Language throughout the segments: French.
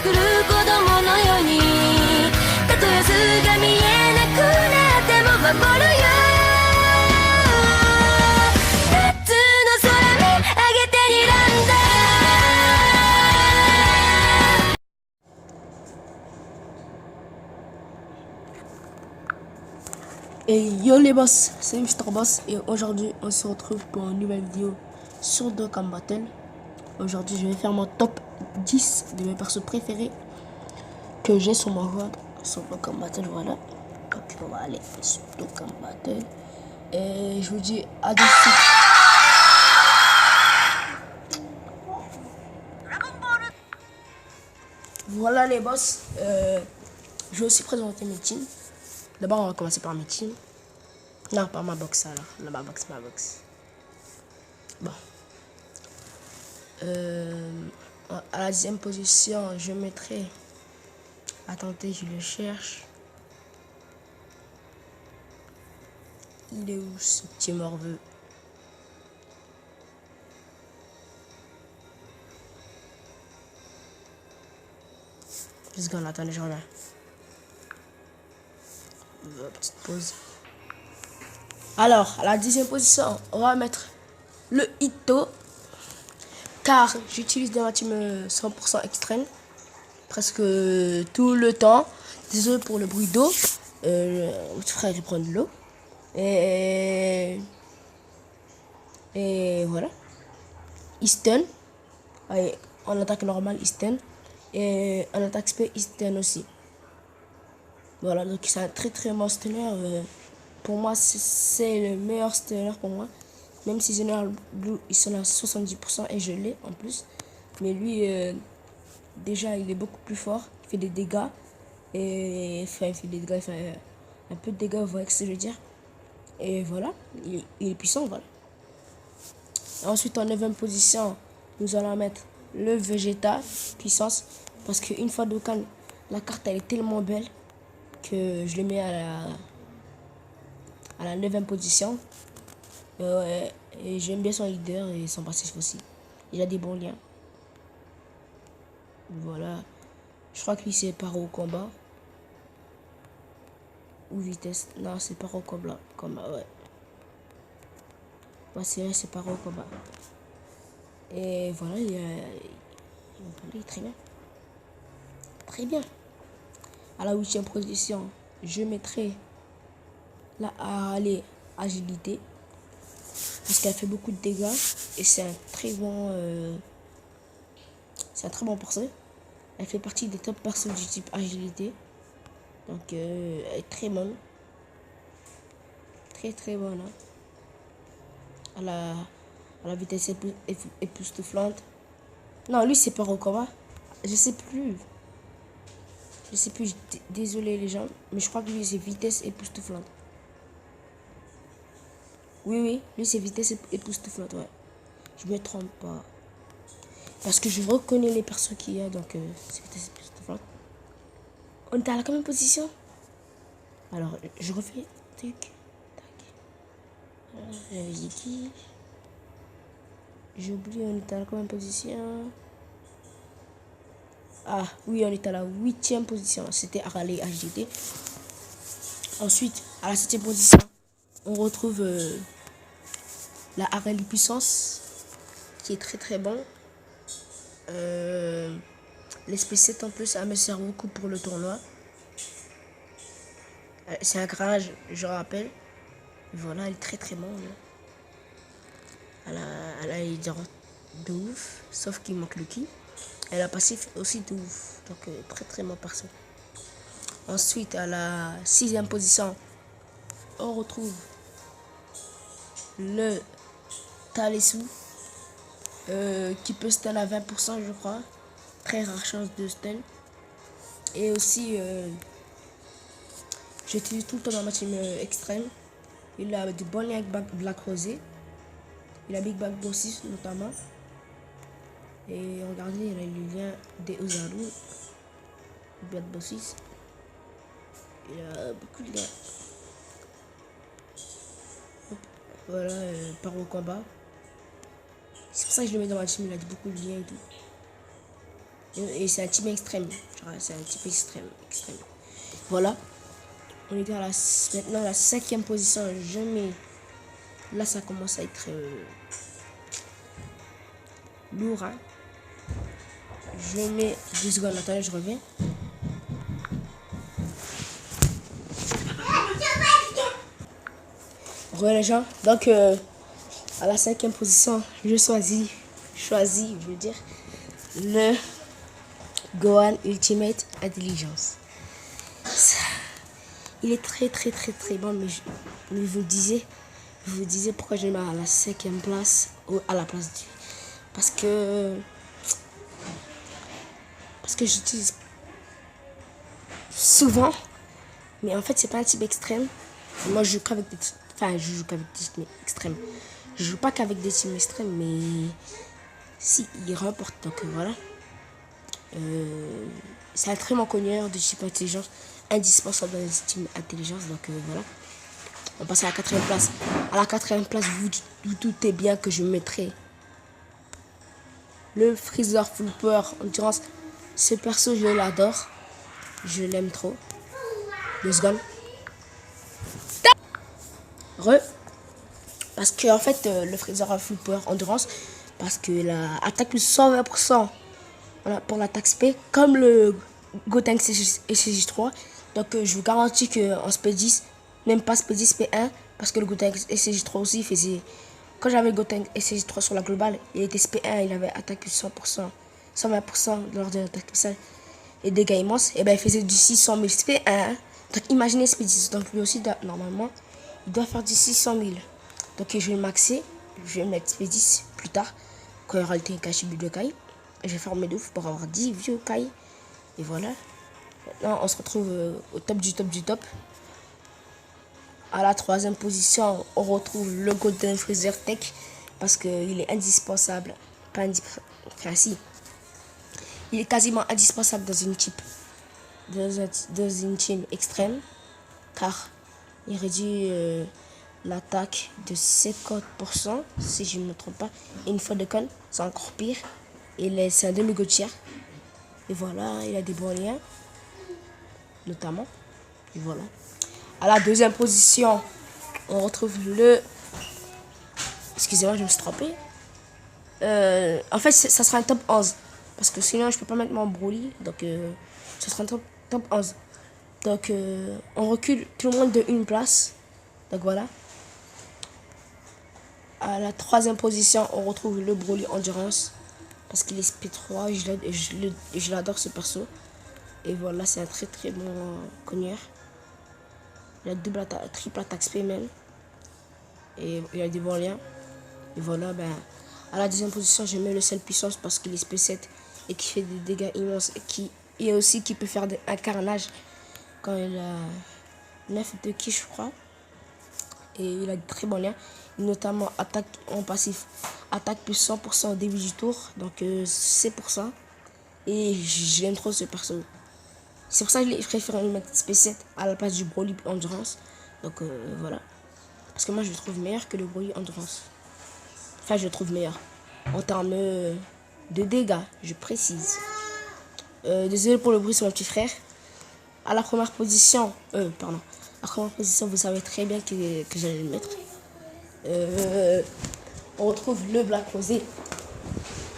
くる子供のようにたとえ図が見えなくなっても守るよ夏の空見上げて睨んだEt yo les boss, c'est Mr Boss et aujourd'hui on se retrouve pour une nouvelle vidéo sur Dokkan Battle. Aujourd'hui je vais faire mon top 10 de mes persos préférés que j'ai sur mon joueur sur Dokkan Battle, voilà. Donc on va aller sur Dokkan Battle et je vous dis à de suite. Voilà les boss, je vais aussi présenter mes teams. D'abord, on va commencer par mes teams. Non, pas ma box alors. Non, ma box. Bon. À la 10e position, je mettrai... Attendez, je le cherche. Il est où ce petit morveux? Une seconde, attendez, je reviens. Petite pause. Alors, à la 10e position, on va mettre le Itto. Car j'utilise des team 100% extrême. Presque tout le temps. Désolé pour le bruit d'eau. Votre frère il prend de l'eau. Et voilà. Easton. En attaque normale, Easton. Et en attaque spé, Easton aussi. Voilà, donc c'est un très bon stunner. Pour moi, c'est le meilleur stunner pour moi. Même si General Blue, il sonne à 70% et je l'ai en plus. Mais lui, déjà, il est beaucoup plus fort. Il fait des dégâts. Et enfin, il fait des dégâts, il fait un peu de dégâts, vous voyez ce que je veux dire. Et voilà, il est puissant, voilà. Ensuite, en 9e position, nous allons mettre le Vegeta, puissance. Parce qu'une fois Dokkan, la carte, elle est tellement belle que je le mets à la 9e position. Et j'aime bien son leader et son passif aussi. Il a des bons liens. Voilà. Je crois que lui c'est paro au combat. Ou vitesse. Non, c'est paro au combat. Ouais. Ouais, c'est vrai, c'est paro au combat. Et voilà, il est très bien. Très bien. À la 8e position, je mettrai la agilité. Parce qu'elle fait beaucoup de dégâts. Et c'est un très bon perso. Elle fait partie des top persos du type agilité. Donc elle est très bonne. Très bonne. Hein. À la vitesse époustouflante. Non, lui c'est pas au combat. Je sais plus. Désolé les gens. Mais je crois que lui c'est vitesse époustouflante. Oui, lui c'est vitesse époustouflante, ouais. Je me trompe pas. Parce que je reconnais les persos qu'il y a, donc c'est vitesse époustouflante. On est à la combien position? Alors, je refais. Tac. J'avais dit qui? J'ai oublié, on est à la combien position? Ah, oui, on est à la 8e position. C'était Arale HDT. Ensuite, à la 7e position, on retrouve la Arale puissance, qui est très bon. L'espèce 7 en plus, ça me sert beaucoup pour le tournoi. C'est un grage, je rappelle. Voilà, elle est très bon. Elle a les darons de ouf, sauf qu'il manque le ki. Elle a passif aussi de ouf, donc très bon perso. Ensuite, à la 6e position, on retrouve le Talesu, qui peut stun à 20%, je crois. Très rare chance de stun. Et aussi, j'utilise tout le temps dans ma team extrême. Il a des bons liens avec Black Rosé. Il a Big Bang Bossis notamment. Et regardez, il a le lien des Ozaru. Black Bossis. Il a beaucoup de liens. Voilà, par au combat. C'est pour ça que je le mets dans ma team, il a beaucoup de liens et tout. Et c'est un type extrême. Genre, c'est un type extrême. Voilà. On est à maintenant la 5e position. Je mets. Là, ça commence à être lourd. Hein. Je mets 2 secondes. Attendez, je reviens. Re les gens. Donc, à la 5e position, je choisis, je veux dire, le Gohan Ultimate Intelligence. Il est très bon, mais vous disiez pourquoi je le mets à la 5e place ou à la place du. Parce que j'utilise souvent, mais en fait c'est pas un type extrême. Moi je joue qu'avec des types extrêmes. Je joue pas qu'avec des types extrêmes, mais si il remporte, donc voilà. C'est un très bon cogneur de type intelligence, indispensable dans les team intelligence, donc voilà. On passe à la 4e place. À la 4e place, vous doutez bien que je mettrai le Freezer Full Power Endurance. Ce perso, je l'adore. Je l'aime trop. 2 secondes. Parce que en fait, le Freezer Full Power Endurance, parce que la attaque plus 120% pour l'attaque SP, comme le Goten SCJ3. Donc je vous garantis qu'en SP 10, même pas SP 10, SP1, parce que le Goten SCJ3 aussi faisait. Quand j'avais le Goten SCJ3 sur la globale, il était SP1, il avait attaque plus 100%, 120% lors de l'attaque spéciale et dégâts immenses, et ben il faisait du 600 000 SP1. Hein. Donc imaginez SP 10, donc lui aussi, normalement, il doit faire du 600 000. Donc je vais le maxer, je vais mettre SP 10 plus tard, quand il y aura le Tenkaichi Budokai. Je vais faire mes deux pour avoir 10 vieux Kai. Et voilà. Maintenant, on se retrouve au top du top. À la 3e position, on retrouve le Golden Freezer Tech. Parce qu'il est indispensable. Pas indispensable. Enfin, si. Il est quasiment indispensable dans une team extrême. Car il réduit l'attaque de 50%. Si je ne me trompe pas. Et une fois de conne, c'est encore pire. C'est un demi-gotier. Et voilà, il a des bons liens. Notamment. Et voilà. À la 2e position, on retrouve le. Excusez-moi, je me suis trompé. En fait, ça sera un top 11. Parce que sinon, je peux pas mettre mon Broly. Donc, ça sera un top 11. Donc, on recule tout le monde de une place. Donc, voilà. À la 3e position, on retrouve le Broly Endurance. Parce qu'il est SP3, je l'adore ce perso. Et voilà, c'est un très bon cogneur. Il a triple attaque SP même. Et il a des bons liens. Et voilà, ben, à la 2e position, je mets le seul puissance parce qu'il est SP7 et qui fait des dégâts immenses. Et aussi qui peut faire un carnage quand il a 9 de ki, je crois. Et il a de très bons liens. Notamment attaque en passif, attaque plus 100% au début du tour, donc c'est pour ça. Et j'aime trop ce perso. C'est pour ça que je préfère le mettre SP7 à la place du Broly Endurance. Donc voilà. Parce que moi je le trouve meilleur que le Broly Endurance. Enfin, je le trouve meilleur en termes de dégâts, je précise. Désolé pour le bruit, c'est mon petit frère. À la première position, À la première position, vous savez très bien que j'allais le mettre. On retrouve le Black Rosé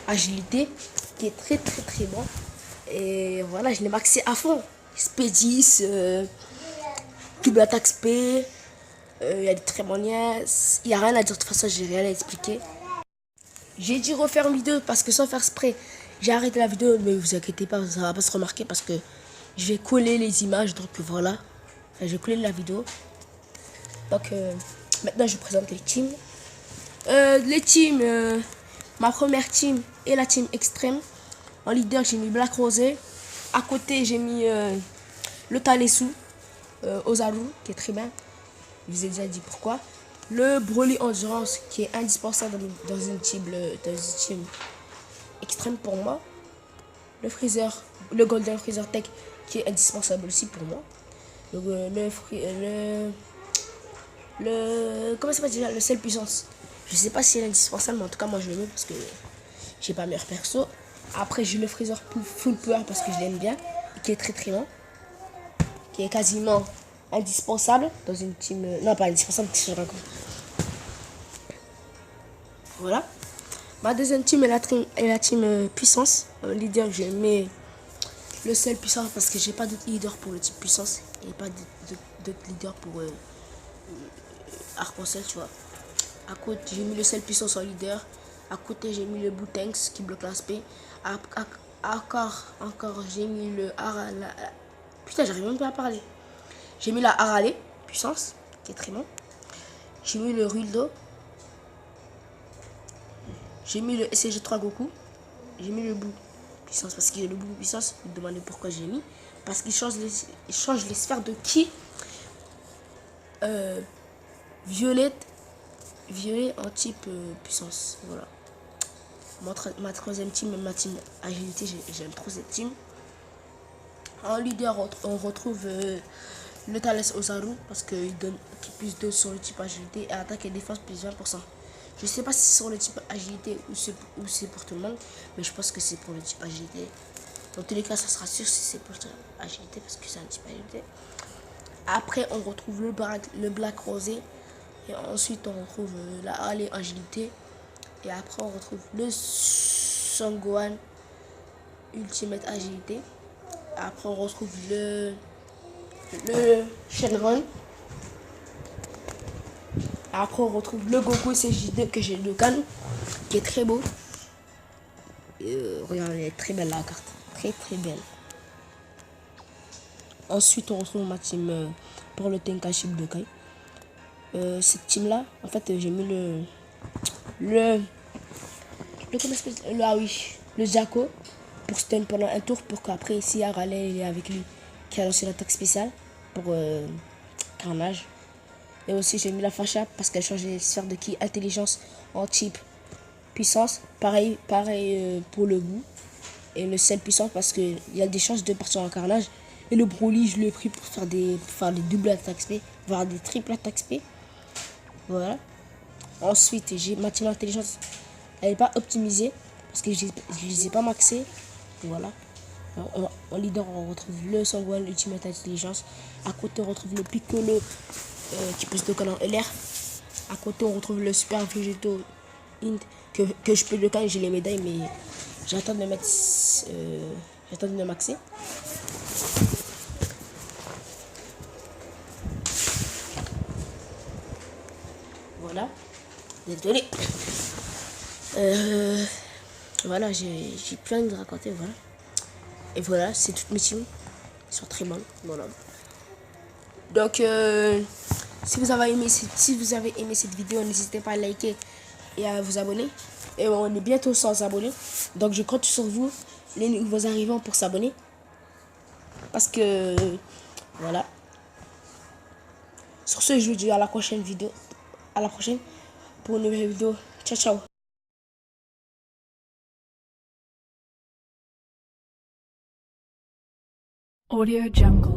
Agilité qui est très bon. Et voilà, je l'ai maxé à fond. SP10, double attaque SP. Il y a des très bons liens. Il n'y a rien à dire, de toute façon, j'ai rien à expliquer. J'ai dû refaire une vidéo parce que sans faire spray, j'ai arrêté la vidéo. Mais vous inquiétez pas, ça va pas se remarquer parce que je vais coller les images. Donc voilà, enfin, je vais coller la vidéo. Donc maintenant, je présente les teams. Ma première team est la team extrême. En leader, j'ai mis Black Rosé. À côté, j'ai mis le Talesu, Ozaru, qui est très bien. Je vous ai déjà dit pourquoi. Le Broly Endurance, qui est indispensable dans une team extrême pour moi. Le Golden Freezer Tech, qui est indispensable aussi pour moi. Comment ça s'appelle déjà? Le sel puissance. Je sais pas si c'est indispensable, mais en tout cas, moi je le mets parce que j'ai pas meilleur perso. Après, j'ai le Freezer Full Power parce que je l'aime bien. Qui est très très bon. Qui est quasiment indispensable dans une team. Non, pas indispensable, je raconte. Voilà. Ma deuxième team est la team puissance. Leader, je mets le seul puissance parce que j'ai pas d'autre leader pour le type puissance. Et pas d'autre leader pour Arc-en-Ciel, tu vois. À côté, j'ai mis le seul puissance en leader. À côté, j'ai mis le Boutanks qui bloque l'aspect. Encore, j'ai mis le Harale. Putain, j'arrive même pas à parler. J'ai mis la Harale, puissance, qui est très bon. J'ai mis le Ruldo. J'ai mis le SCG3 Goku. J'ai mis le Bou puissance parce qu'il y a le Bou puissance. Vous me demandez pourquoi j'ai mis. Parce qu'il change les sphères de ki. Violet en type puissance. Voilà. Ma troisième team, ma team agilité, j'aime trop cette team. En leader, on retrouve le Thales Ozaru parce qu'il donne plus 2 sur le type agilité et attaque et défense plus 20%. Je sais pas si c'est sur le type agilité ou c'est pour tout le monde, mais je pense que c'est pour le type agilité. Dans tous les cas, ça sera sûr si c'est pour le type agilité parce que c'est un type agilité. Après, on retrouve le Black Rosé et ensuite on retrouve la Harley agilité. Et après, on retrouve le Sangohan Ultimate Agilité. Après, on retrouve le Shenron. Après, on retrouve le Goku CJ2 que j'ai le Kan, qui est très beau. Regardez, elle est très belle la carte. Très très belle. Ensuite, on retrouve ma team pour le Tenkaichi Budokai. Cette team là, en fait, j'ai mis le Jaco pour stun pendant un tour pour qu'après ici Harale est avec lui qui a lancé l'attaque spéciale pour Carnage. Et aussi j'ai mis la Facha parce qu'elle change les sphères de ki intelligence en type puissance. Pareil pour le Bou et le sel puissance parce qu'il y a des chances de partir en Carnage. Et le Broly je l'ai pris pour faire des doubles attaques SP, voire des triples attaques SP. Voilà. Ensuite j'ai ma team intelligence. Elle n'est pas optimisée parce que je ne les ai pas maxés. Voilà. En leader, on retrouve le Sangohan Ultimate Intelligence. À côté, on retrouve le Piccolo qui peut se toquer en LR. À côté, on retrouve le Super Vegeto Int que je peux le quand j'ai les médailles, mais j'attends de le mettre. J'attends de le maxer. Voilà. Désolé. Voilà, j'ai plein de raconter, voilà. Et voilà, c'est toutes mes teams. Ils sont très bonnes, voilà. Donc, si vous avez aimé cette vidéo, n'hésitez pas à liker et à vous abonner. Et on est bientôt 100 abonnés. Donc, je compte sur vous, les nouveaux arrivants, pour s'abonner. Parce que, voilà. Sur ce, je vous dis à la prochaine vidéo. À la prochaine pour une nouvelle vidéo. Ciao, ciao. Audio Jungle.